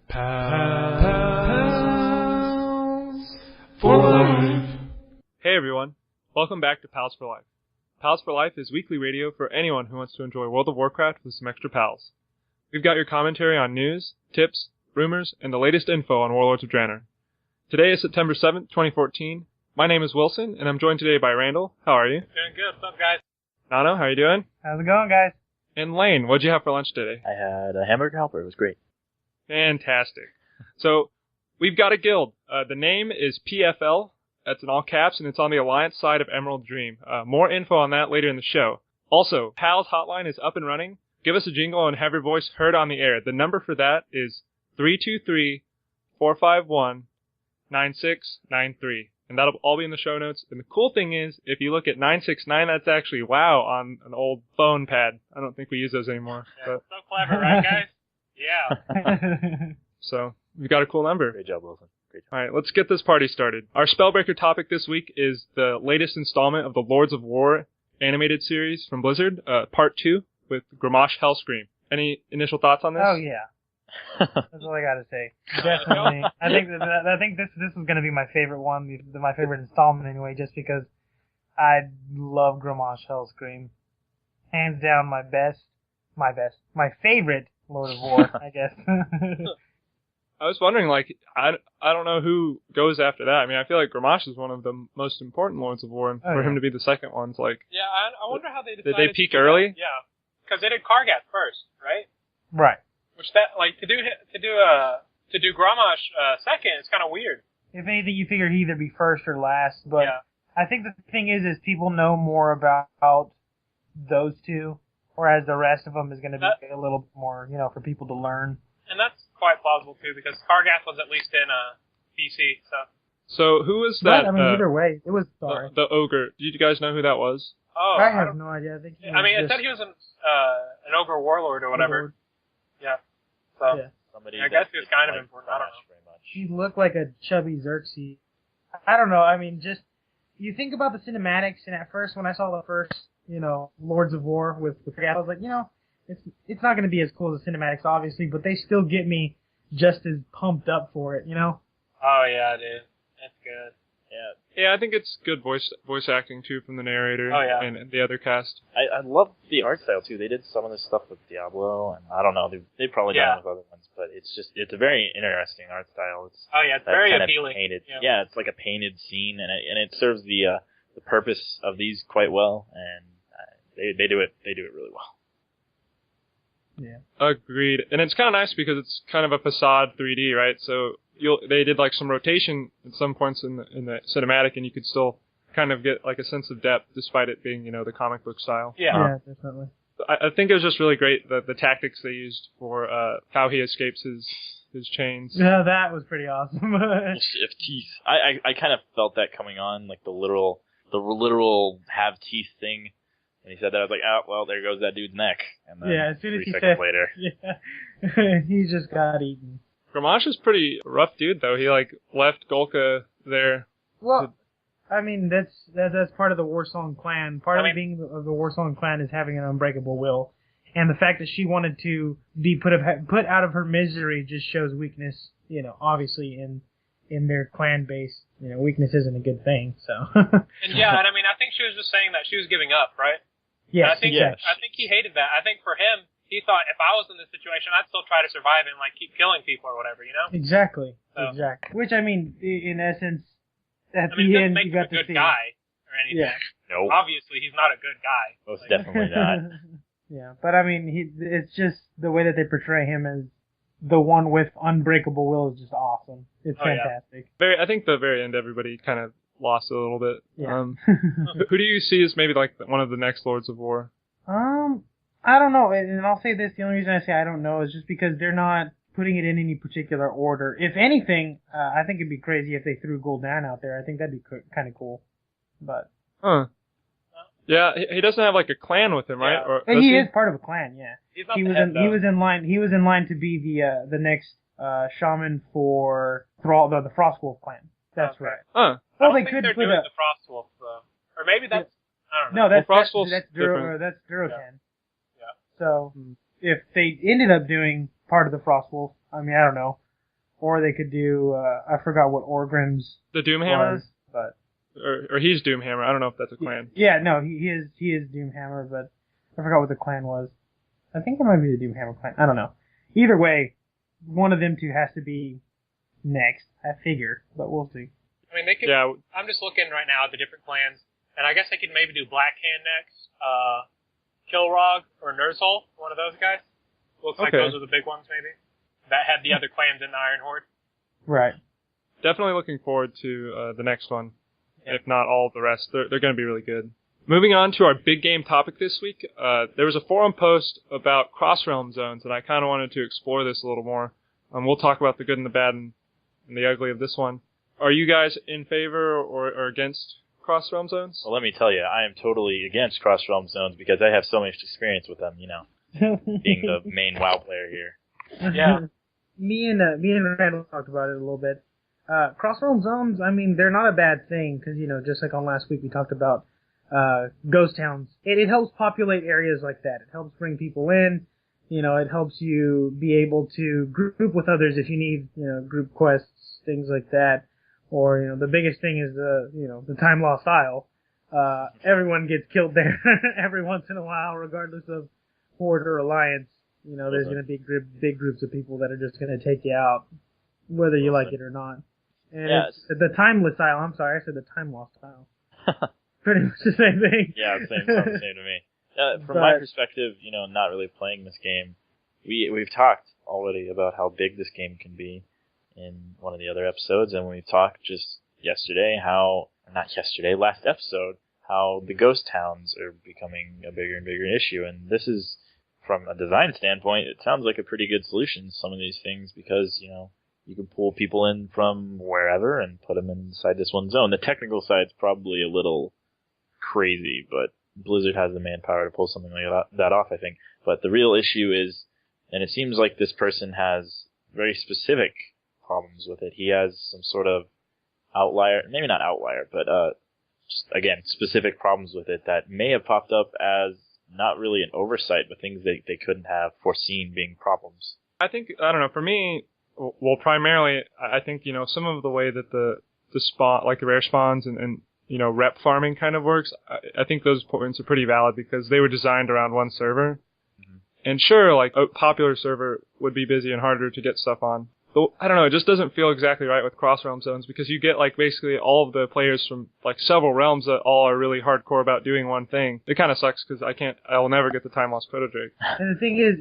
Pals for Life. Hey everyone, welcome back to Pals for Life. Pals for Life is weekly radio for anyone who wants to enjoy World of Warcraft with some extra pals. We've got your commentary on news, tips, rumors, and the latest info on Warlords of Draenor. Today is September 7th, 2014. My name is Wilson, and I'm joined today by Randall. How are you? Doing good. What's up, guys? Nano, how are you doing? How's it going, guys? And Lane, what'd you have for lunch today? I had a hamburger helper. It was great. Fantastic. So, we've got a guild. The name is PFL. That's in all caps, and it's on the Alliance side of Emerald Dream. More info on that later in the show. Also, PAL's hotline is up and running. Give us a jingle and have your voice heard on the air. The number for that is 323-451-9693. And that'll all be in the show notes. And the cool thing is, if you look at 969, that's actually WOW on an old phone pad. I don't think we use those anymore. Yeah, so clever, right, guys? Yeah. So, we've got a cool number. Great job, Wilson. Great job. Alright, let's get this party started. Our Spellbreaker topic this week is the latest installment of the Lords of War animated series from Blizzard, Part 2, with Grommash Hellscream. Any initial thoughts on this? Oh, yeah. That's all I gotta say. Definitely. I think this is gonna be my favorite one, my favorite installment anyway, just because I love Grommash Hellscream. Hands down my favorite Lord of War, I guess. I was wondering, I don't know who goes after that. I mean, I feel like Grommash is one of the most important Lords of War, and for him to be the second one's like... Yeah, I wonder how they decided... Did they peak early? Yeah, because they did Kargat first, right? Right. Which to do Grommash second is kind of weird. If anything, you figure he'd either be first or last, but yeah. I think the thing is people know more about those two, whereas the rest of them is going to be a little more, for people to learn. And that's quite plausible, too, because Kargath was at least in PC, So who was that? But, I mean, either way, it was sorry. The ogre. Did you guys know who that was? Oh, I have no idea. I think. It said he was an ogre warlord or whatever. Warlord. Yeah. So, yeah. I guess he was kind of important. I don't know. Very much. He looked like a chubby Xerxes. I don't know. I mean, just you think about the cinematics, and at first, when I saw the first, Lords of War with Kargath, I was like, it's not going to be as cool as the cinematics, obviously, but they still get me just as pumped up for it, Oh yeah, dude, that's good. Yeah, I think it's good voice acting too from the narrator. Oh, yeah. And the other cast. I love the art style too. They did some of this stuff with Diablo, and I don't know, they've probably done it with other ones, but it's a very interesting art style. It's very appealing. Painted, yeah, it's like a painted scene, and it serves the purpose of these quite well, and they do it really well. Yeah. Agreed. And it's kind of nice because it's kind of a facade 3D, right? So they did like some rotation at some points in the cinematic, and you could still kind of get like a sense of depth despite it being, the comic book style. Yeah, definitely. I think it was just really great the tactics they used for how he escapes his chains. Yeah, that was pretty awesome. If teeth, I kind of felt that coming on, like the literal have teeth thing. And he said that, I was like, oh, well, there goes that dude's neck. And then as soon as 3 seconds later. Yeah, he just got eaten. Grommash is pretty rough dude, though. He, left Golka there. Well, I mean, that's part of the Warsong clan. Part of being of the Warsong clan is having an unbreakable will. And the fact that she wanted to be put out of her misery just shows weakness, obviously in their clan base. Weakness isn't a good thing, so. And I think she was just saying that she was giving up, right? Yes, I think he hated that. I think for him, he thought if I was in this situation, I'd still try to survive and keep killing people or whatever, Exactly. So. Exactly. Which in essence, at the doesn't end, make you him got a to good see. guy or anything. Yeah. No. Obviously, he's not a good guy. Most definitely not. Yeah, but it's just the way that they portray him as the one with unbreakable will is just awesome. It's fantastic. I think the very end, everybody kind of lost a little bit. Yeah. Who do you see as maybe one of the next Lords of War? I don't know, and I'll say this, the only reason I say I don't know is just because they're not putting it in any particular order. If anything, I think it'd be crazy if they threw Gul'dan out there. I think that'd be kind of cool. But. Huh. Yeah, he doesn't have a clan with him, right? Yeah. Or he is part of a clan, yeah. He's not he the was head, in he was in line. He was in line to be the next shaman for Thrall, the Frostwolf clan. That's right. Huh. Well, I they don't think could they're put doing the Frostwolf though, or maybe that's I don't know. No, that's Frostwolf's that's different. Durotan. Yeah. So if they ended up doing part of the Frostwolf, I don't know. or they could do I forgot what Orgrim's The Doomhammer? was, but or he's Doomhammer. I don't know if that's a clan. yeah, no, he is Doomhammer, but I forgot what the clan was. I think it might be the Doomhammer clan. I don't know. Either way, one of them two has to be next. I figure, but we'll see. I mean, they could. Yeah. I'm just looking right now at the different clans, and I guess they could maybe do Blackhand next, Kilrog or Nurzhol, one of those guys. Looks like Okay. those are the big ones, maybe. That had the other clans in the Iron Horde. Right. Definitely looking forward to the next one. Yeah. If not all of the rest, they're going to be really good. Moving on to our big game topic this week, there was a forum post about cross-realm zones, and I kind of wanted to explore this a little more. We'll talk about the good and the bad and the ugly of this one. Are you guys in favor or against cross-realm zones? Well, let me tell you, I am totally against cross-realm zones because I have so much experience with them, being the main WoW player here. Yeah. Me and Randall talked about it a little bit. Cross-realm zones, I mean, they're not a bad thing, because, just like on last week we talked about ghost towns. It helps populate areas like that. It helps bring people in. It helps you be able to group with others if you need, group quests, things like that. Or, the biggest thing is the Time Lost Isle. Everyone gets killed there every once in a while, regardless of Horde or Alliance. There's going to be big groups of people that are just going to take you out, whether you like it or not. And it's the Timeless Isle. I'm sorry, I said the Time Lost Isle. Pretty much the same thing. Yeah, same to me. From my perspective, not really playing this game, we've talked already about how big this game can be in one of the other episodes, and we've talked just last episode, how the ghost towns are becoming a bigger and bigger issue, and this is, from a design standpoint, it sounds like a pretty good solution to some of these things, because, you can pull people in from wherever and put them inside this one zone. The technical side's probably a little crazy, but Blizzard has the manpower to pull something like that off, I think. But the real issue is, and it seems like this person has very specific problems with it. He has some sort of outlier, maybe not outlier, but just, again, specific problems with it that may have popped up as not really an oversight, but things they couldn't have foreseen being problems. I don't know, for me, well, primarily, I think, some of the way that the spawn, like the rare spawns and rep farming kind of works, I think those points are pretty valid because they were designed around one server. Mm-hmm. And sure, like a popular server would be busy and harder to get stuff on. But I don't know, it just doesn't feel exactly right with cross-realm zones because you get like basically all of the players from like several realms that all are really hardcore about doing one thing. It kind of sucks because I'll never get the Time Lost Proto Drake. And the thing is,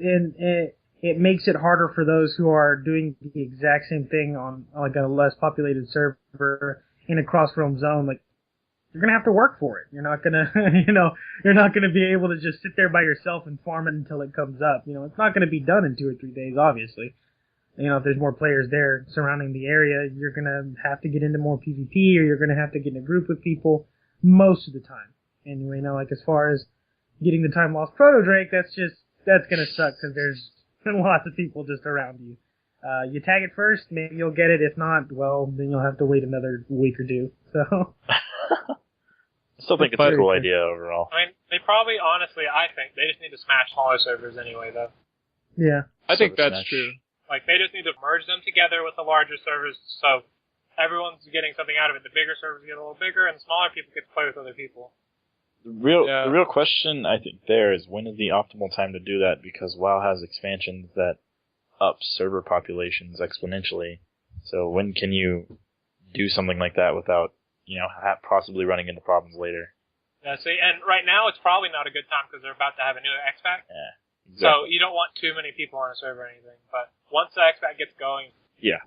it makes it harder for those who are doing the exact same thing on like a less populated server in a cross-realm zone. Like, you're gonna have to work for it. You're not gonna, you're not gonna be able to just sit there by yourself and farm it until it comes up. It's not gonna be done in 2 or 3 days, obviously. If there's more players there surrounding the area, you're gonna have to get into more PvP, or you're gonna have to get in a group with people most of the time. And like as far as getting the Time Lost Proto Drake, that's gonna suck because there's lots of people just around you. You tag it first, maybe you'll get it. If not, well, then you'll have to wait another week or two. So. I still think it's a cool idea overall. I mean, they probably, honestly, I think they just need to smash smaller servers anyway, though. Yeah. I think that's true. Like, they just need to merge them together with the larger servers so everyone's getting something out of it. The bigger servers get a little bigger, and the smaller people get to play with other people. The real question, I think, there is when is the optimal time to do that, because WoW has expansions that up server populations exponentially. So when can you do something like that without, possibly running into problems later? Yeah, see, and right now it's probably not a good time because they're about to have a new X-Pack. Yeah, exactly. So you don't want too many people on a server or anything. But once the X-Pack gets going... Yeah.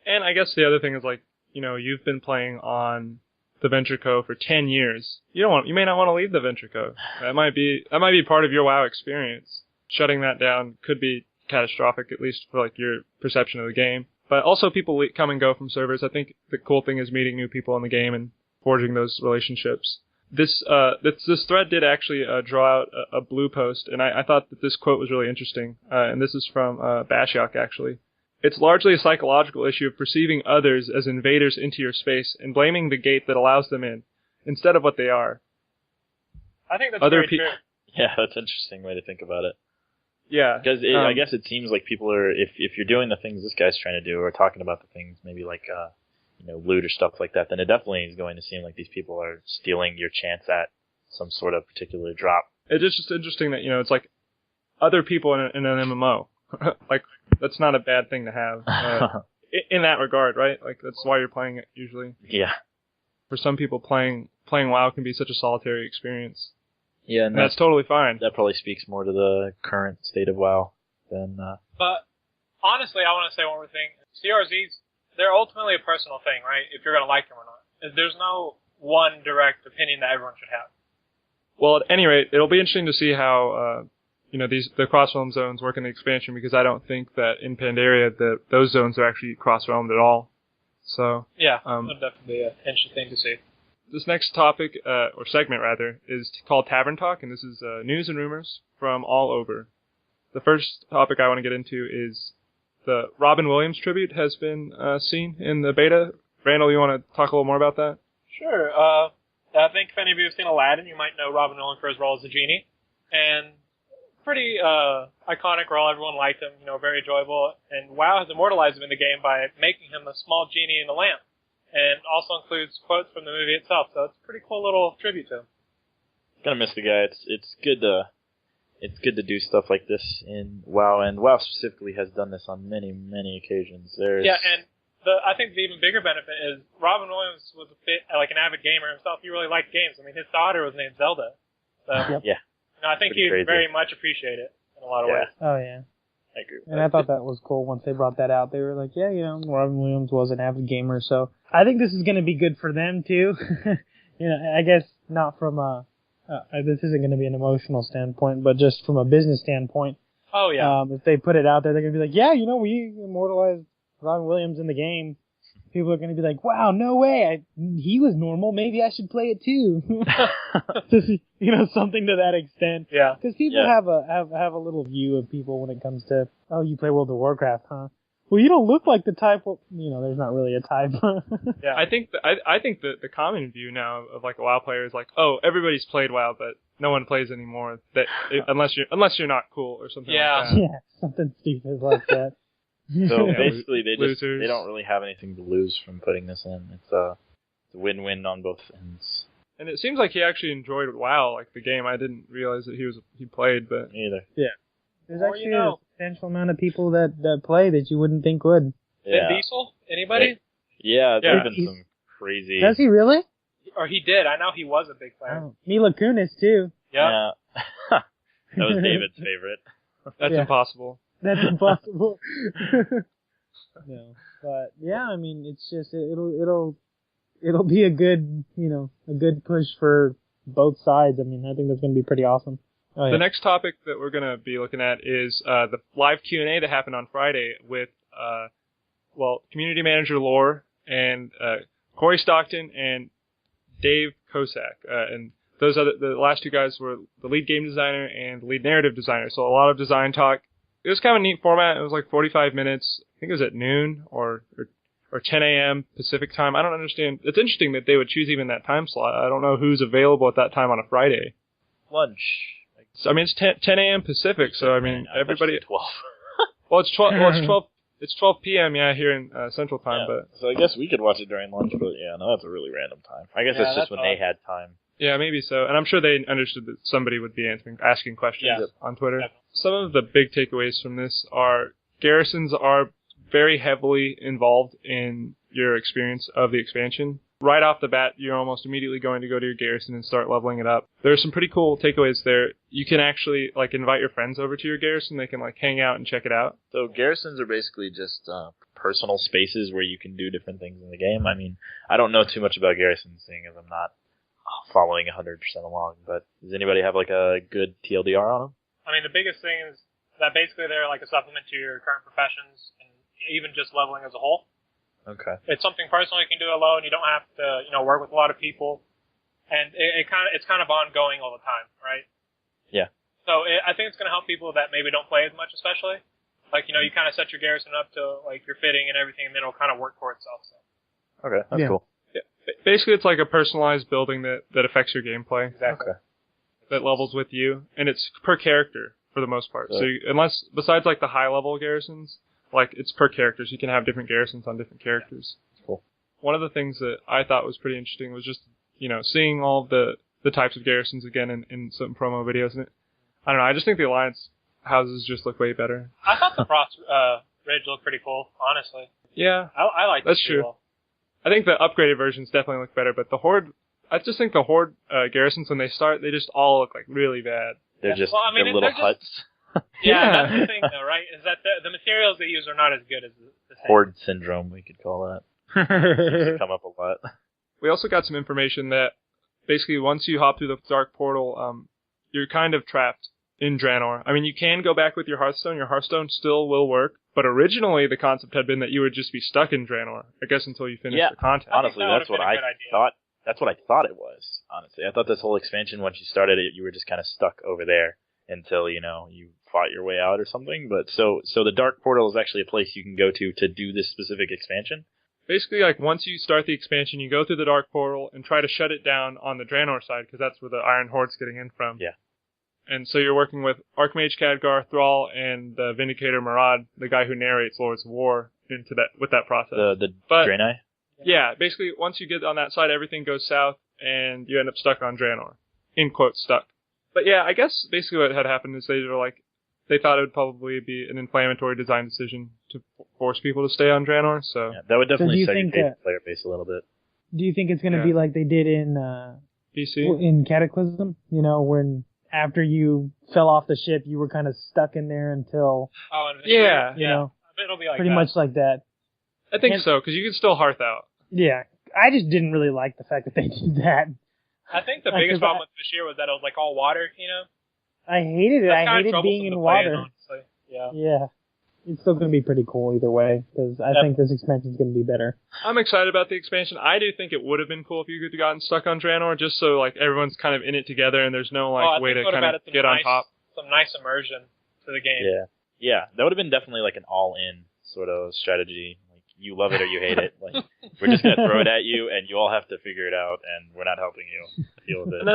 And I guess the other thing is like, you've been playing on the Venture Co. for 10 years. You may not want to leave the Venture Co. That might be part of your WoW experience. Shutting that down could be catastrophic, at least for like your perception of the game. But also people come and go from servers. I think the cool thing is meeting new people in the game and forging those relationships. This thread did actually draw out a blue post, and I thought that this quote was really interesting. And this is from Bashiok, actually. It's largely a psychological issue of perceiving others as invaders into your space and blaming the gate that allows them in, instead of what they are. I think that's very true. Yeah, that's an interesting way to think about it. Yeah. Because I guess it seems like people are, if you're doing the things this guy's trying to do, or talking about the things maybe like, loot or stuff like that, then it definitely is going to seem like these people are stealing your chance at some sort of particular drop. It's just interesting that, it's like other people in an MMO. Like, that's not a bad thing to have in that regard, right? Like, that's why you're playing it usually. Yeah. For some people, playing WoW can be such a solitary experience. Yeah, and that's totally fine. That probably speaks more to the current state of WoW than... But, honestly, I want to say one more thing. CRZs, they're ultimately a personal thing, right? If you're going to like them or not. There's no one direct opinion that everyone should have. Well, at any rate, it'll be interesting to see how, the cross-realm zones work in the expansion, because I don't think that in Pandaria those zones are actually cross-realmed at all. So yeah, that'll definitely be an interesting to see. This next topic, or segment rather, is called Tavern Talk, and this is news and rumors from all over. The first topic I want to get into is the Robin Williams tribute has been seen in the beta. Randall, you want to talk a little more about that? Sure. I think if any of you have seen Aladdin, you might know Robin Williams for his role as the genie. And pretty iconic role. Everyone liked him, very enjoyable. And WoW has immortalized him in the game by making him a small genie in a lamp. And also includes quotes from the movie itself. So it's a pretty cool little tribute to him. Gonna miss the guy. It's good to do stuff like this in WoW, and WoW specifically has done this on many, many occasions. Yeah, and I think the even bigger benefit is Robin Williams was like an avid gamer himself. He really liked games. I mean, his daughter was named Zelda. So, yeah. I think he'd very much appreciate it in a lot of ways. Oh, yeah. I agree with and that. I thought that was cool once they brought that out. They were like, yeah, Robin Williams was an avid gamer, so I think this is going to be good for them, too. I guess not from this isn't going to be an emotional standpoint, but just from a business standpoint. Oh, yeah. If they put it out there, they're going to be like, yeah, we immortalized Robin Williams in the game. People are going to be like, wow, no way. He was normal. Maybe I should play it too. Just, something to that extent. Yeah. Because people have a little view of people when it comes to, oh, you play World of Warcraft, huh? Well, you don't look like the type. There's not really a type. Yeah. I think that the common view now of like a WoW player is like, oh, everybody's played WoW, but no one plays anymore. Unless you're not cool or something. Yeah. Like that. Yeah, something stupid like that. So basically, Losers. they don't really have anything to lose from putting this in. It's a win-win on both ends. And it seems like he actually enjoyed WoW, like the game. I didn't realize that he played, but Me either. Yeah. There's actually a substantial amount of people that play that you wouldn't think would. Yeah. Vin Diesel? Anybody? Yeah, there's Yeah. been some crazy. Does he really? Or he did. I know he was a big player. Oh. Mila Kunis too. Yeah. That was David's favorite. that's Yeah. impossible. That's impossible. No, but yeah, I mean, it's just it'll be a good push for both sides. I mean, I think that's going to be pretty awesome. Oh, yeah. The next topic that we're going to be looking at is the live Q&A that happened on Friday with community manager Lore and Corey Stockton and Dave Kosak. And the last two guys were the lead game designer and the lead narrative designer. So a lot of design talk. It was kind of a neat format. It was like 45 minutes. I think it was at noon or 10 a.m. Pacific time. I don't understand. It's interesting that they would choose even that time slot. I don't know who's available at that time on a Friday. Lunch. So, I mean, it's 10 a.m. Pacific, so I mean, everybody. 12. Well, it's 12. Well, it's 12 p.m. here in Central Time, Yeah. but So I guess we could watch it during lunch, but that's a really random time. I guess that's just when they had time. yeah, maybe so. And I'm sure they understood that somebody would be asking questions on Twitter. Yeah. Some of the big takeaways from this are garrisons are very heavily involved in your experience of the expansion. Right off the bat, you're almost immediately going to go to your garrison and start leveling it up. There are some pretty cool takeaways there. You can actually invite your friends over to your garrison. They can hang out and check it out. So garrisons are basically just personal spaces where you can do different things in the game. I mean, I don't know too much about garrisons, seeing as I'm not following 100% along. But does anybody have a good TLDR on them? I mean, the biggest thing is that basically they're like a supplement to your current professions and even just leveling as a whole. Okay. It's something personal you can do alone. You don't have to, work with a lot of people, and it's kind of ongoing all the time, right? Yeah. So I think it's going to help people that maybe don't play as much, especially. You kind of set your garrison up to your fitting and everything, and then it'll kind of work for itself. So. Okay, that's cool. Yeah. Basically, it's like a personalized building that affects your gameplay. Exactly. Okay. That levels with you, and it's per character. for the most part. So besides like the high level garrisons, like it's per characters. You can have different garrisons on different characters. Cool. One of the things that I thought was pretty interesting was just, seeing all of the types of garrisons again in some promo videos. And I don't know, I just think the Alliance houses just look way better. I thought the Frost Ridge looked pretty cool, honestly. Yeah. I like that's true. Well. I think the upgraded versions definitely look better, but the Horde, I just think the Horde garrisons, when they start, they just all look like really bad. They're just they're little huts. Yeah, that's the thing, though, right? Is that the materials they use are not as good as the same. Horde syndrome, we could call that. It's come up a lot. We also got some information that basically once you hop through the Dark Portal, you're kind of trapped in Draenor. I mean, you can go back with your Hearthstone. Your Hearthstone still will work, but originally the concept had been that you would just be stuck in Draenor, I guess, until you finish the content. Honestly, that's what I thought. That's what I thought it was, honestly. I thought this whole expansion, once you started it, you were just kind of stuck over there until, you fought your way out or something. But so the Dark Portal is actually a place you can go to do this specific expansion? Basically, like, once you start the expansion, you go through the Dark Portal and try to shut it down on the Draenor side, because that's where the Iron Horde's getting in from. Yeah. And so you're working with Archmage Khadgar, Thrall, and the Vindicator Marad, the guy who narrates Lords of War, with that process. The Draenei? Yeah, basically, once you get on that side, everything goes south, and you end up stuck on Draenor. In quotes, stuck. But yeah, I guess basically what had happened is they thought it would probably be an inflammatory design decision to force people to stay on Draenor, so... Yeah, that would definitely segregate the player base a little bit. Do you think it's going to be like they did in... PC? In Cataclysm? When after you fell off the ship, you were kind of stuck in there until... Oh, and yeah. It'll be like pretty much like that. I think so, because you can still hearth out. Yeah. I just didn't really like the fact that they did that. I think the biggest problem with Bashir was that it was like all water, I hated it. I hated being in water. Honestly. Yeah. Yeah. It's still going to be pretty cool either way, because I think this expansion is going to be better. I'm excited about the expansion. I do think it would have been cool if you could have gotten stuck on Draenor, just so everyone's kind of in it together and there's no way to kind of get on top. Some nice immersion to the game. Yeah. That would have been definitely like an all-in sort of strategy. Like, you love it or you hate it. Like, we're just going to throw it at you and you all have to figure it out, and we're not helping you deal with it. And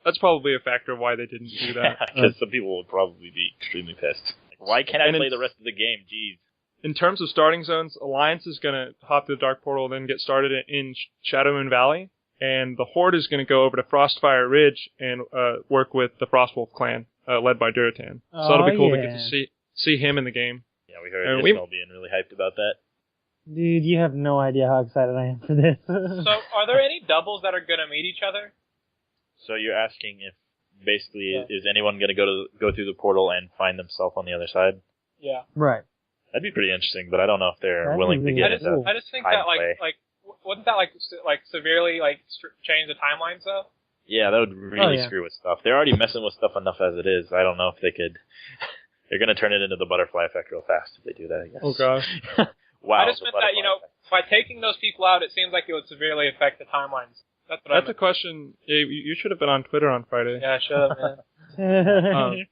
that's probably a factor of why they didn't do that. Because some people would probably be extremely pissed. Why can't I play the rest of the game? Jeez. In terms of starting zones, Alliance is going to hop to the Dark Portal and then get started in Shadowmoon Valley, and the Horde is going to go over to Frostfire Ridge and work with the Frostwolf clan, led by Duratan. So that'll be cool to get to see him in the game. Yeah, we heard Ishmael being really hyped about that. Dude, you have no idea how excited I am for this. So, are there any doubles that are going to meet each other? So you're asking if basically is anyone going to go through the portal and find themselves on the other side? Yeah. Right. That'd be pretty interesting, but I don't know if they're willing to get it. I just think that wouldn't that severely change the timelines though? Yeah, that would really screw with stuff. They're already messing with stuff enough as it is. I don't know if they could. They're going to turn it into the butterfly effect real fast if they do that, I guess. Oh gosh. Wow. I just meant that by taking those people out, it seems like it would severely affect the timelines. That's a question. You should have been on Twitter on Friday. Yeah, I should have, man.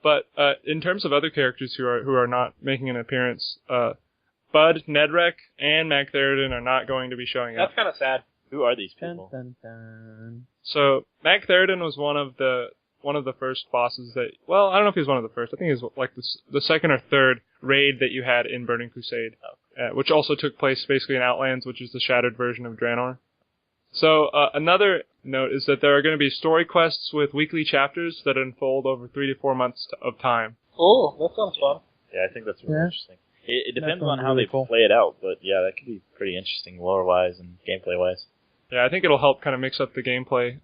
But in terms of other characters who are not making an appearance, Bud, Nedrek, and Magtheridon are not going to be showing up. That's kind of sad. Who are these people? Dun, dun, dun. So Magtheridon was one of the first bosses that. Well, I don't know if he was one of the first. I think he was like the second or third raid that you had in Burning Crusade, which also took place basically in Outlands, which is the shattered version of Draenor. So another note is that there are going to be story quests with weekly chapters that unfold over 3 to 4 months of time. Oh, that sounds fun. Yeah, I think that's really interesting. It depends on how they play it out, but yeah, that could be pretty interesting lore-wise and gameplay-wise. Yeah, I think it'll help kind of mix up the gameplay.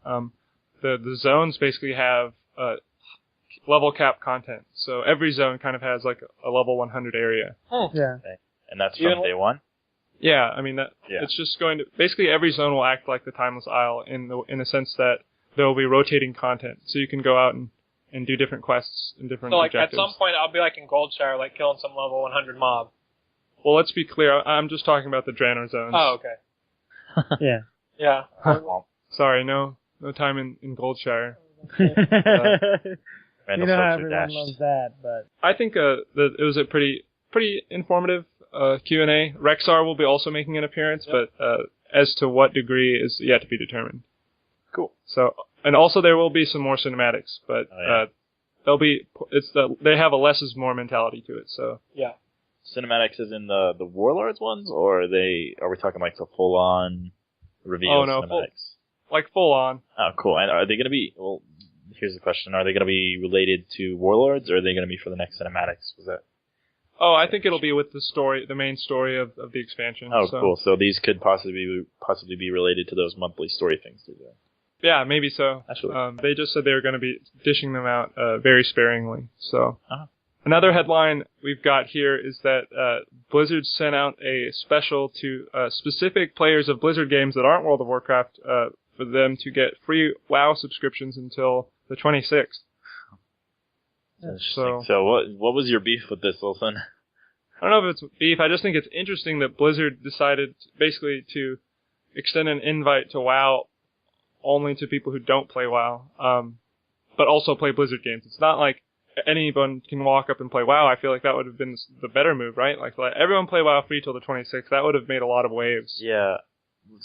The zones basically have level cap content, so every zone kind of has like a level 100 area. Yeah. Okay. And that's from day one? Yeah, I mean it's just going to basically every zone will act like the Timeless Isle in the sense that there will be rotating content, so you can go out and do different quests and different objectives. At some point I'll be like in Goldshire, like killing some level 100 mob. Well, let's be clear. I'm just talking about the Draenor zones. Oh, okay. Yeah. Yeah. Sorry, no time in Goldshire. You know how everyone loves that, but I think that it was a pretty informative Q&A. Rexar will be also making an appearance, but as to what degree is yet to be determined. Cool. So, and also there will be some more cinematics, but they have a less is more mentality to it. So Yeah. Cinematics is in the Warlords ones, or are we talking like the full on reveal cinematics? Full on. Oh, cool. And are they going to be? Well, here's the question: are they going to be related to Warlords, or are they going to be for the next cinematics? Was that? Oh, I think it'll be with the main story of the expansion. Oh, cool. So these could possibly be related to those monthly story things they're doing. Yeah, maybe so. They just said they were going to be dishing them out very sparingly. So Another headline we've got here is that Blizzard sent out a special to specific players of Blizzard games that aren't World of Warcraft for them to get free WoW subscriptions until the 26th. So what was your beef with this, Olsen? I don't know if it's beef. I just think it's interesting that Blizzard decided basically to extend an invite to WoW only to people who don't play WoW, but also play Blizzard games. It's not like anyone can walk up and play WoW. I feel like that would have been the better move, right? Like let everyone play WoW free till the 26th. That would have made a lot of waves. Yeah.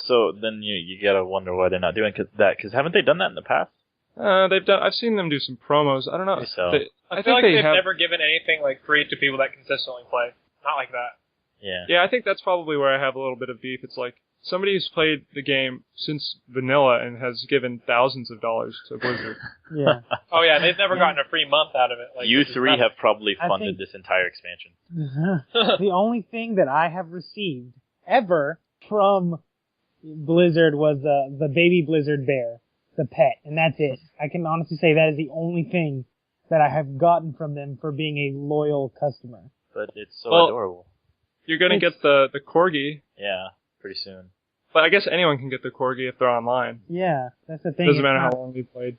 So then you gotta wonder why they're not doing that, because haven't they done that in the past? I've seen them do some promos. I don't know. I feel like they've never given anything like free to people that consistently play. Not like that. Yeah. Yeah, I think that's probably where I have a little bit of beef. It's like somebody who's played the game since vanilla and has given thousands of dollars to Blizzard. Yeah. Oh yeah, they've never gotten a free month out of it. Like, you three have probably funded this entire expansion. The only thing that I have received ever from Blizzard was the baby Blizzard bear, the pet, and that's it. I can honestly say that is the only thing that I have gotten from them for being a loyal customer. But it's so adorable. You're gonna get the corgi. Yeah, pretty soon. But I guess anyone can get the corgi if they're online. Yeah, that's the thing. Doesn't matter how long you played.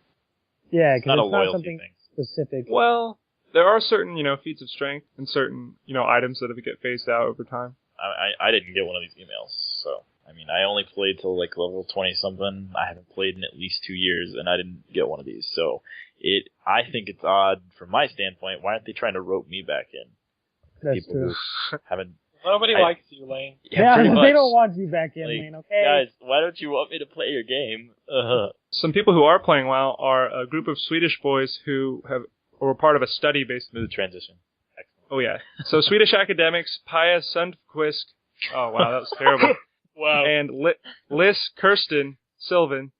Yeah, because it's not something thing. specific. Well, there are certain, feats of strength and certain, items that get phased out over time. I didn't get one of these emails, so I mean, I only played till like level 20-something. I haven't played in at least 2 years, and I didn't get one of these. So I think it's odd from my standpoint. Why aren't they trying to rope me back in? That's People true. who haven't. Nobody likes you, Lane. Yeah, pretty much. They don't want you back in, like, Lane. Okay, guys, why don't you want me to play your game? Some people who are playing WoW are a group of Swedish boys who were part of a study based. Smooth transition. Excellent. Oh yeah. So Swedish academics Pia Sundqvist. Oh wow, that was terrible. Wow. And Liz Kirsten Sylvan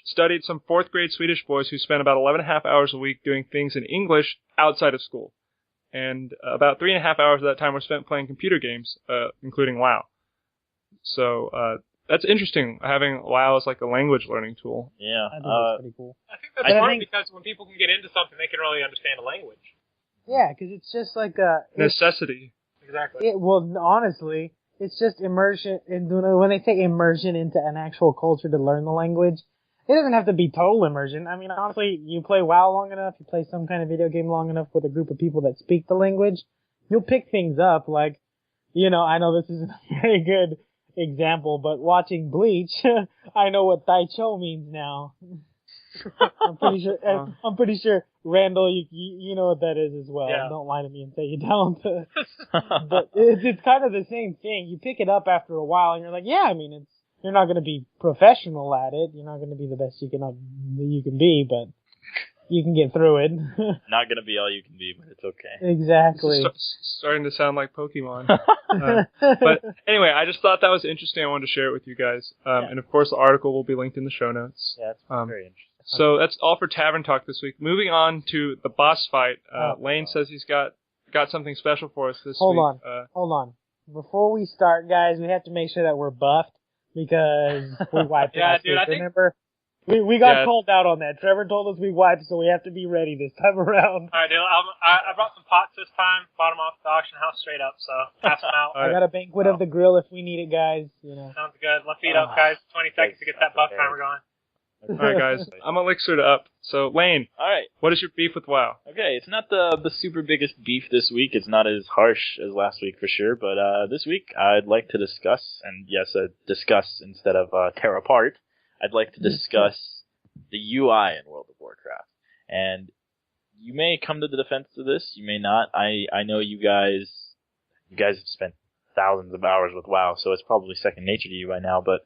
studied some 4th grade Swedish boys who spent about 11.5 hours a week doing things in English outside of school. And about 3.5 hours of that time were spent playing computer games, including WoW. So that's interesting, having WoW as like a language learning tool. Yeah. I think that's pretty cool. I think that's smart because when people can get into something, they can really understand a language. Yeah, because it's just like a necessity. Exactly. Well, honestly, it's just immersion. When they say immersion into an actual culture to learn the language, it doesn't have to be total immersion. I mean, honestly, you play WoW long enough, you play some kind of video game long enough with a group of people that speak the language, you'll pick things up. Like, I know this isn't a very good example, but watching Bleach, I know what Tai Cho means now. I'm pretty sure, Randall, you know what that is as well. Yeah. Don't lie to me and say you don't. But it's kind of the same thing. You pick it up after a while, and you're like, yeah, I mean, you're not going to be professional at it. You're not going to be the best you can be, but you can get through it. Not going to be all you can be, but it's okay. Exactly. Starting to sound like Pokemon. But anyway, I just thought that was interesting. I wanted to share it with you guys. And of course, the article will be linked in the show notes. Yeah, it's very interesting. So that's all for Tavern Talk this week. Moving on to the boss fight. Lane says he's got something special for us this week. Hold on. Before we start, guys, we have to make sure that we're buffed because we wiped last week. Remember? We got called out on that. Trevor told us we wiped, so we have to be ready this time around. All right, dude. I brought some pots this time. Bought them off the auction house straight up, so pass them out. I got a banquet of the grill if we need it, guys. Sounds good. Let's feed up, guys. 20 seconds to get that buff timer going. All right, guys. I'm Elixir to up. So, Lane. All right. What is your beef with WoW? Okay, it's not the super biggest beef this week. It's not as harsh as last week for sure. But this week, I'd like to discuss, and yes, discuss instead of tear apart. I'd like to discuss the UI in World of Warcraft. And you may come to the defense of this. You may not. I know you guys have spent thousands of hours with WoW, so it's probably second nature to you by now. But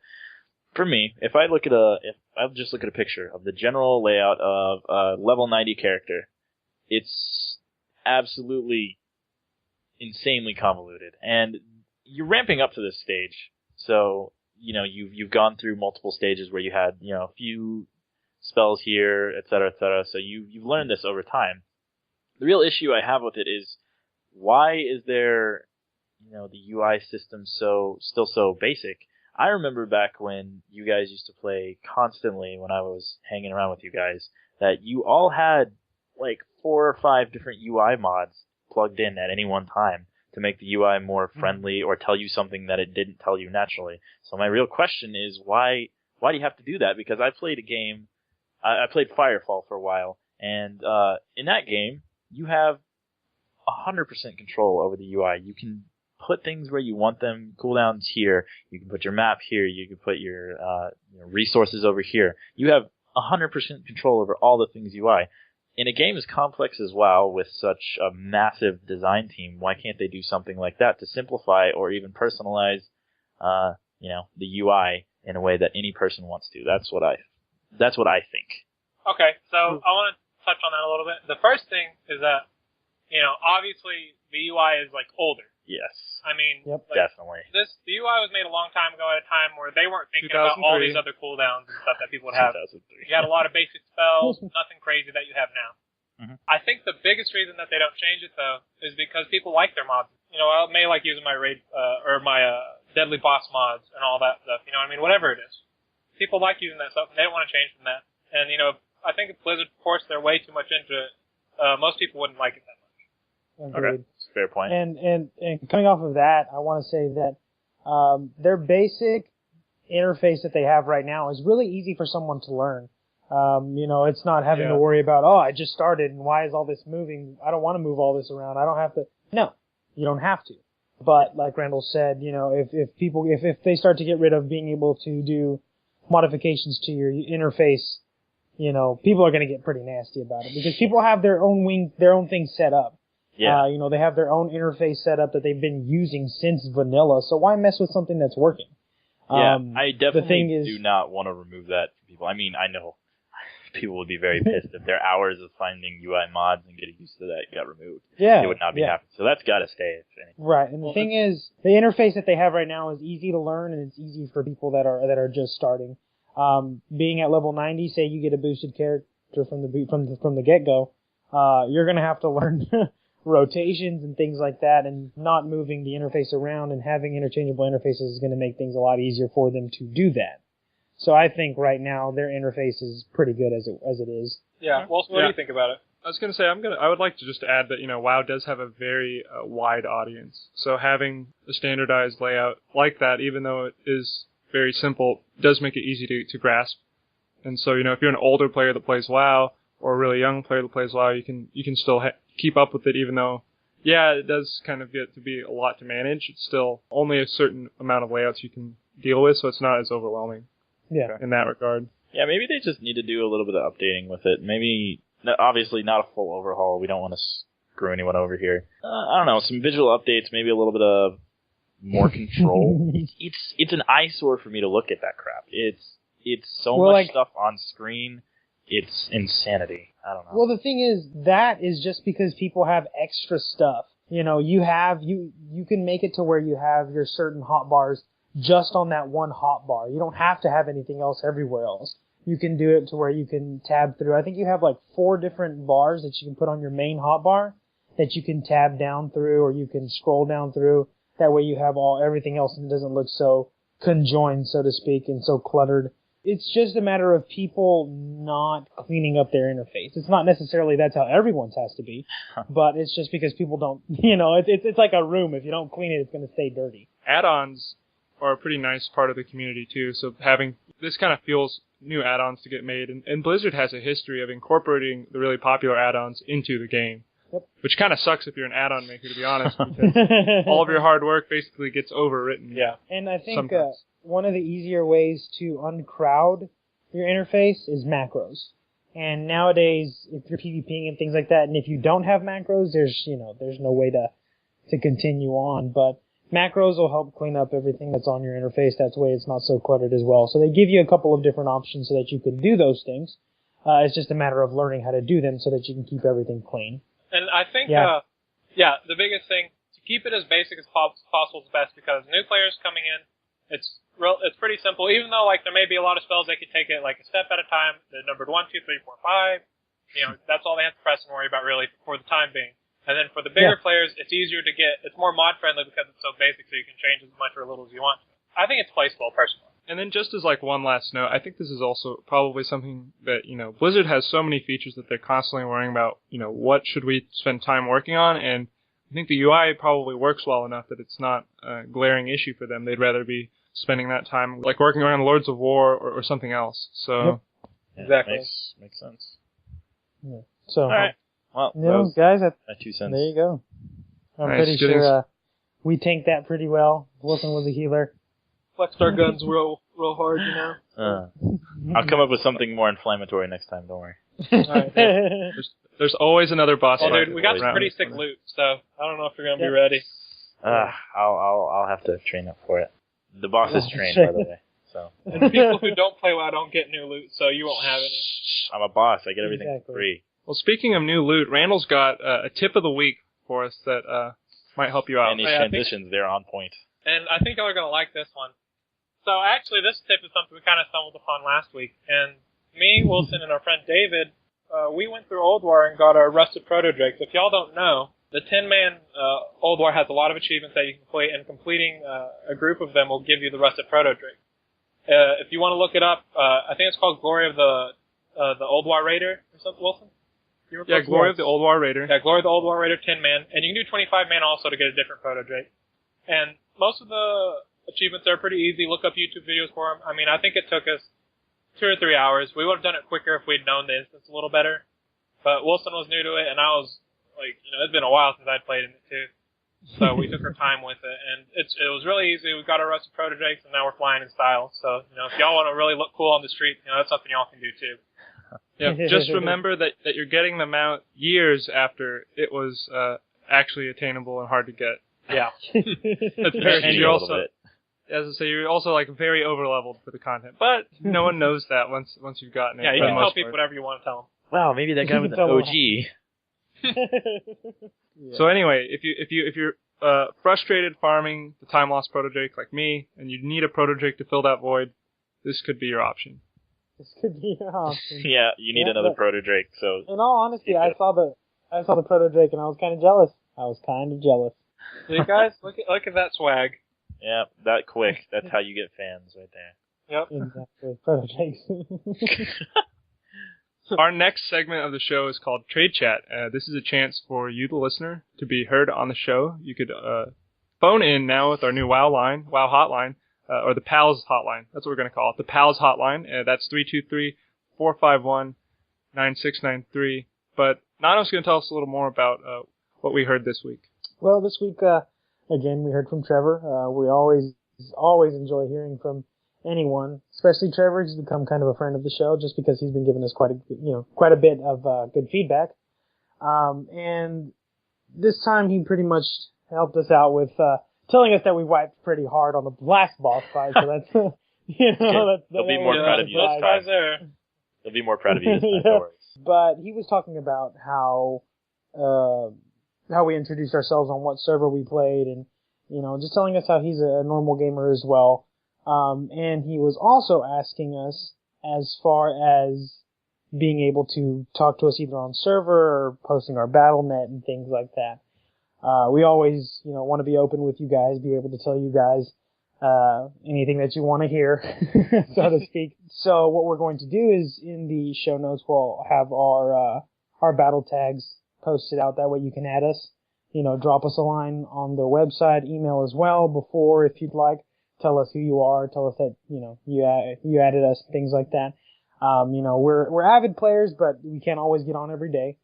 for me, if I just look at a picture of the general layout of a level 90 character it's absolutely insanely convoluted. And you're ramping up to this stage, so, you know, you've gone through multiple stages where you had, you know, a few spells here, et cetera, so you've learned this over time. The real issue I have with it is, why is there, you know, the UI system still so basic? I remember back when you guys used to play constantly when I was hanging around with you guys, that you all had like 4 or 5 different UI mods plugged in at any one time to make the UI more friendly or tell you something that it didn't tell you naturally. So my real question is, why do you have to do that? Because I played a game, I played Firefall for a while, and in that game, you have 100% control over the UI. You can put things where you want them, cooldowns here, you can put your map here, you can put your resources over here. You have 100% control over all the things UI. In a game as complex as WoW, with such a massive design team, why can't they do something like that to simplify or even personalize, the UI in a way that any person wants to? That's what I think. Okay, so I want to touch on that a little bit. The first thing is that, you know, obviously the UI is like older. Yes. I mean, definitely. The UI was made a long time ago at a time where they weren't thinking about all these other cooldowns and stuff that people would have. 2003. You had a lot of basic spells, nothing crazy that you have now. Mm-hmm. I think the biggest reason that they don't change it, though, is because people like their mods. You know, I may like using my raid, my deadly boss mods and all that stuff. You know what I mean? Whatever it is. People like using that stuff, and they don't want to change from that. And, you know, I think if Blizzard forced their way too much into it, most people wouldn't like it that much. Agreed. Okay. Fair point. And coming off of that, I want to say that their basic interface that they have right now is really easy for someone to learn. You know, it's not having to worry about, I just started and why is all this moving? I don't want to move all this around. I don't have to. No, you don't have to. But like Randall said, you know, if they start to get rid of being able to do modifications to your interface, you know, people are going to get pretty nasty about it because people have their own things set up. Yeah. You know, they have their own interface set up that they've been using since vanilla, so why mess with something that's working? Yeah, I definitely do not want to remove that from people. I mean, I know people would be very pissed if their hours of finding UI mods and getting used to that got removed. Yeah. They would not be happy. So that's got to stay. Right, and the thing is, the interface that they have right now is easy to learn, and it's easy for people that are just starting. Being at level 90, say you get a boosted character from the get-go, you're going to have to learn rotations and things like that, and not moving the interface around and having interchangeable interfaces is going to make things a lot easier for them to do that. So I think right now their interface is pretty good as it is. Yeah. Well, what do you think about it? I was going to say, I would like to just add that, you know, WoW does have a very wide audience. So having a standardized layout like that, even though it is very simple, does make it easy to grasp. And so, you know, if you're an older player that plays WoW, or a really young player that plays WoW, you can still keep up with it, even though, it does kind of get to be a lot to manage. It's still only a certain amount of layouts you can deal with, so it's not as overwhelming. Yeah. In that regard. Yeah, maybe they just need to do a little bit of updating with it. Maybe, obviously not a full overhaul. We don't want to screw anyone over here. I don't know, some visual updates, maybe a little bit of more control. It's an eyesore for me to look at that crap. It's so much stuff on screen. It's insanity. I don't know. Well, the thing is, that is just because people have extra stuff. You know, you can make it to where you have your certain hotbars just on that one hotbar. You don't have to have anything else everywhere else. You can do it to where you can tab through. I think you have like 4 different bars that you can put on your main hotbar that you can tab down through, or you can scroll down through. That way you have everything else and it doesn't look so conjoined, so to speak, and so cluttered. It's just a matter of people not cleaning up their interface. It's not necessarily that's how everyone's has to be, but it's just because people don't, you know, it's like a room. If you don't clean it, it's going to stay dirty. Add-ons are a pretty nice part of the community too, so having this kind of fuels new add-ons to get made, and Blizzard has a history of incorporating the really popular add-ons into the game. Yep. Which kind of sucks if you're an add-on maker, to be honest, because all of your hard work basically gets overwritten. Yeah. And I think one of the easier ways to uncrowd your interface is macros. And nowadays, if you're PvPing and things like that, and if you don't have macros, there's no way to continue on. But macros will help clean up everything that's on your interface. That way it's not so cluttered as well. So they give you a couple of different options so that you can do those things. It's just a matter of learning how to do them so that you can keep everything clean. And I think, Yeah. The biggest thing, to keep it as basic as possible is best, because new players coming in, it's pretty simple. Even though, like, there may be a lot of spells they could take it, like, a step at a time. They're numbered 1, 2, 3, 4, 5. You know, that's all they have to press and worry about, really, for the time being. And then for the bigger players, it's easier to get, it's more mod-friendly because it's so basic, so you can change as much or little as you want. I think it's placeable, personally. And then just as like one last note, I think this is also probably something that, Blizzard has so many features that they're constantly worrying about, what should we spend time working on? And I think the UI probably works well enough that it's not a glaring issue for them. They'd rather be spending that time like working on Lords of War or something else. So Exactly. Makes sense. Yeah. So, All right. Well, guys, my 2 cents. there you go. I'm Nice. pretty sure we tanked that pretty well. Wilson was a healer. Flexed our guns real hard, I'll come up with something more inflammatory next time. Don't worry. Alright, there's always another boss Well, fight. dude, we got some around pretty the sick corner. loot, so I don't know if you're gonna be ready. I'll have to train up for it. The boss is trained, by the way. So And people who don't play WoW don't get new loot, so you won't have any. I'm a boss. I get everything Exactly. for free. Well, speaking of new loot, Randall's got a tip of the week for us that might help you out. And these I think- transitions, they're on point. And I think y'all are gonna like this one. So actually, this tip is something we kind of stumbled upon last week. And me, Wilson, and our friend David, we went through Old War and got our Rusted Proto-Drakes. If y'all don't know, the 10-man Old War has a lot of achievements that you can complete, and completing a group of them will give you the Rusted Proto-Drake. If you want to look it up, I think it's called Glory of the Old War Raider or something, Wilson? Yeah, Glory of the Old War Raider. Yeah, Glory of the Old War Raider 10-man. And you can do 25-man also to get a different Proto-Drake. And most of the achievements are pretty easy. Look up YouTube videos for them. I mean, I think it took us 2 or 3 hours. We would have done it quicker if we'd known the instance a little better. But Wilson was new to it, and I was like, it's been a while since I'd played in it too. So we took our time with it, and it was really easy. We got our Rusted Proto-Drakes, and now we're flying in style. So, if y'all want to really look cool on the street, that's something y'all can do too. Yeah, just remember that you're getting them out years after it was actually attainable and hard to get. Yeah. That's very, and Cheat you're a little also, bit. as I say, you're also like very overleveled for the content. But no one knows that once you've gotten it. Yeah, you for the can tell most people part. whatever you want to tell them. Wow, maybe that guy was an OG. So anyway, if you're frustrated farming the time lost Proto-Drake like me, and you need a Proto-Drake to fill that void, this could be your option. This could be an option. Yeah, you need Yeah, another but- Proto-Drake, so... In all honesty, I saw the Proto-Drake and I was kind of jealous. See, guys, look at that swag. Yeah, that quick. That's how you get fans right there. Yep. Exactly. Proto-Drakes. Our next segment of the show is called Trade Chat. This is a chance for you, the listener, to be heard on the show. You could phone in now with our new WoW hotline, or the PALS hotline. That's what we're going to call it, the PALS hotline. That's 323-451-9693. But Nano's going to tell us a little more about what we heard this week. Well, this week, again, we heard from Trevor. We always enjoy hearing from anyone, especially Trevor. He's become kind of a friend of the show just because he's been giving us quite a bit of good feedback. And this time he pretty much helped us out with telling us that we wiped pretty hard on the last boss fight. So that's They'll be more proud of you this time. They'll be more proud of you this time. Don't worry. But he was talking about how we introduced ourselves on what server we played, and just telling us how he's a normal gamer as well. And he was also asking us as far as being able to talk to us either on server or posting our BattleNet and things like that. We always, want to be open with you guys, be able to tell you guys anything that you want to hear, so to speak. So what we're going to do is in the show notes we'll have our battle tags posted out. That way you can add us, drop us a line on the website, email as well before if you'd like. Tell us who you are, tell us that, you added us, things like that. We're avid players, but we can't always get on every day.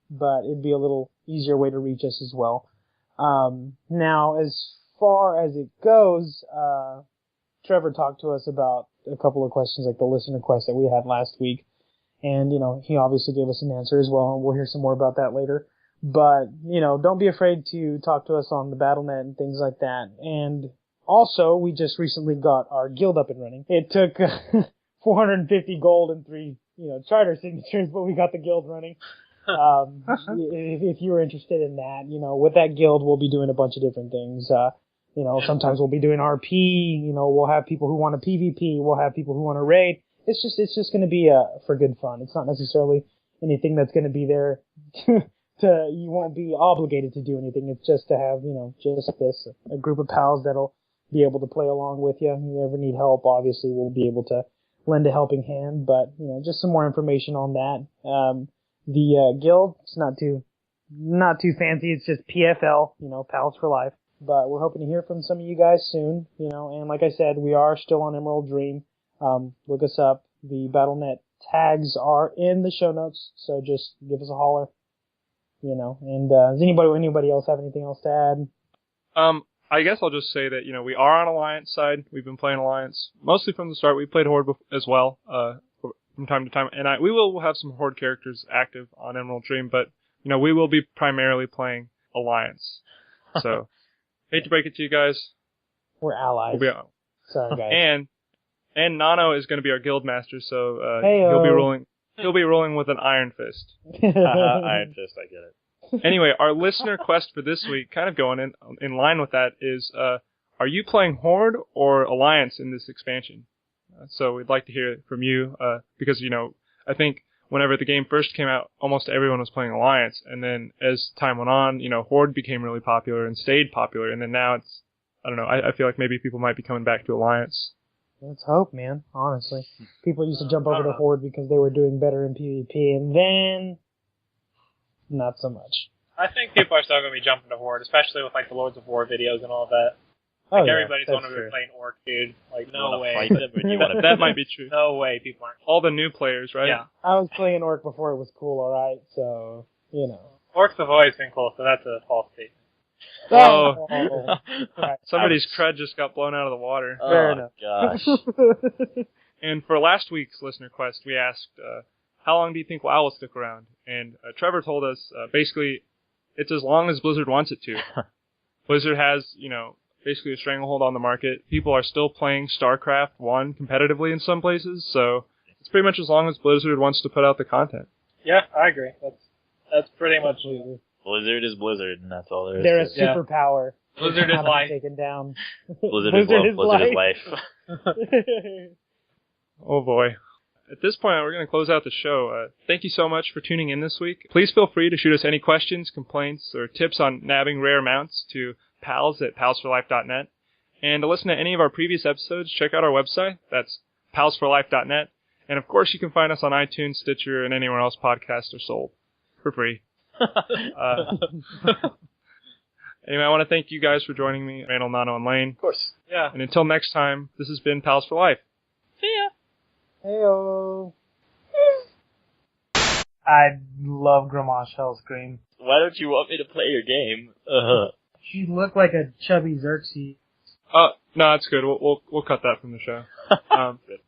But it'd be a little easier way to reach us as well. Now, as far as it goes, Trevor talked to us about a couple of questions, like the listener quest that we had last week. And, he obviously gave us an answer as well, and we'll hear some more about that later. But, don't be afraid to talk to us on the BattleNet and things like that. And also, we just recently got our guild up and running. It took 450 gold and charter signatures, but we got the guild running. If you were interested in that, with that guild, we'll be doing a bunch of different things. Sometimes we'll be doing RP, we'll have people who want to PvP, we'll have people who want to raid. It's just going to be, for good fun. It's not necessarily anything that's going to be there you won't be obligated to do anything. It's just to have, just this, a group of pals that'll be able to play along with you. If you ever need help, obviously we'll be able to lend a helping hand, but, just some more information on that. The guild, it's not too fancy. It's just PFL, Pals for Life. But we're hoping to hear from some of you guys soon, and like I said, we are still on Emerald Dream. Look us up. The Battle.net tags are in the show notes, so just give us a holler. And does anybody else have anything else to add? I guess I'll just say that, we are on Alliance side. We've been playing Alliance mostly from the start. We played Horde as well, from time to time. And we will have some Horde characters active on Emerald Dream, but, we will be primarily playing Alliance. So, hate to break it to you guys. We're allies. Sorry, guys. And Nano is going to be our guild master, so, he'll be rolling with an Iron Fist. Iron Fist, I get it. Anyway, our listener quest for this week, kind of going in line with that, is are you playing Horde or Alliance in this expansion? So we'd like to hear from you, because, I think whenever the game first came out, almost everyone was playing Alliance, and then as time went on, Horde became really popular and stayed popular, and then now it's, I don't know, I feel like maybe people might be coming back to Alliance. Let's hope, man, honestly. People used to jump over to Horde because they were doing better in PvP, and then not so much. I think people are still going to be jumping to Horde, especially with the Lords of War videos and all that. Everybody's going to be playing Orc, dude. No way. Fight them, or that might be true. No way, people aren't. All the new players, right? Yeah. I was playing Orc before it was cool, alright? So, Orcs have always been cool, so that's a false statement. Oh. Right. Somebody's cred just got blown out of the water. Fair enough. Gosh. And for last week's listener quest, we asked, how long do you think WoW will stick around? And Trevor told us, basically, it's as long as Blizzard wants it to. Blizzard has, basically a stranglehold on the market. People are still playing StarCraft 1 competitively in some places, so it's pretty much as long as Blizzard wants to put out the content. Yeah, I agree. That's pretty much... Blizzard is Blizzard, and that's all there is. They're a superpower. Blizzard is life. Taken down. Blizzard is love. Blizzard is life. Oh boy. At this point, we're going to close out the show. Thank you so much for tuning in this week. Please feel free to shoot us any questions, complaints, or tips on nabbing rare mounts to pals@palsforlife.net. And to listen to any of our previous episodes, check out our website. That's palsforlife.net. And of course, you can find us on iTunes, Stitcher, and anywhere else podcasts are sold for free. Anyway, I want to thank you guys for joining me, Randall, Nano, and Lane. Of course. Yeah. And until next time, this has been Pals for Life. See ya. Heyo. I love Gramash Hellscream. Why don't you want me to play your game? She looked like a chubby Xerxes. No, it's good. We'll cut that from the show. Good.